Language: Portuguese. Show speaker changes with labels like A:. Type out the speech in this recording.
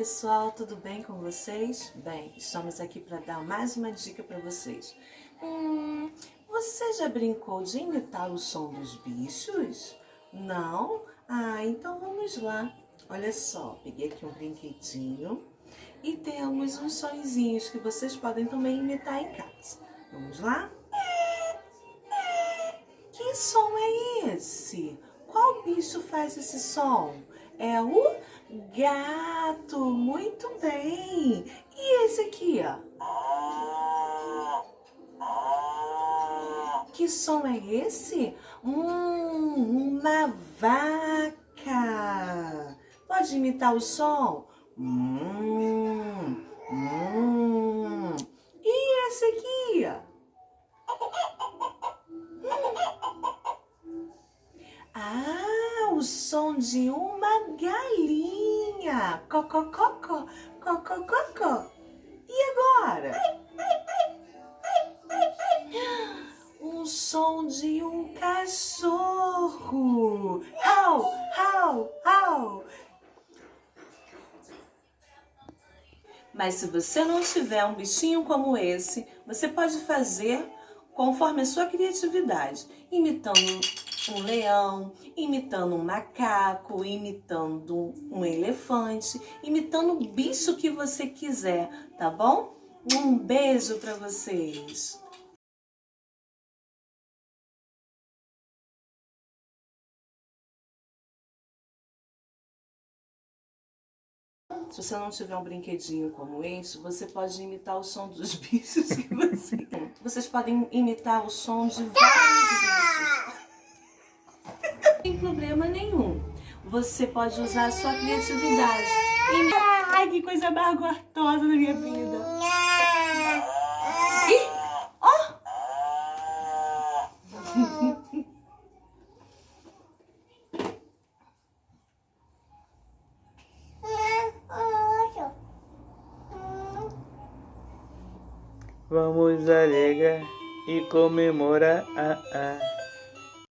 A: pessoal, tudo bem com vocês? Bem, estamos aqui para dar mais uma dica para vocês. Você já brincou de imitar o som dos bichos? Não? Então vamos lá. Olha só, peguei aqui um brinquedinho e temos uns sonzinhos que vocês podem também imitar em casa. Vamos lá? Que som é esse? Qual bicho faz esse som? É o gato, muito bem. E esse aqui, ó? Que som é esse? Uma vaca. Pode imitar o som? E esse aqui, ó? O som de uma galinha. Cocococó, cocococó. E agora? O som de um cachorro. Au, au, au. Mas se você não tiver um bichinho como esse, você pode fazer conforme a sua criatividade, imitando um leão, imitando um macaco, imitando um elefante, imitando o bicho que você quiser, tá bom? Um beijo para vocês! Se você não tiver um brinquedinho como esse, você pode imitar o som dos bichos que você quer. Vocês podem imitar o som de vários bichos. Não tem problema nenhum. Você pode usar a sua criatividade. Ai, que coisa mais gostosa na minha vida. Ih, ó!
B: Vamos alegrar e comemorar.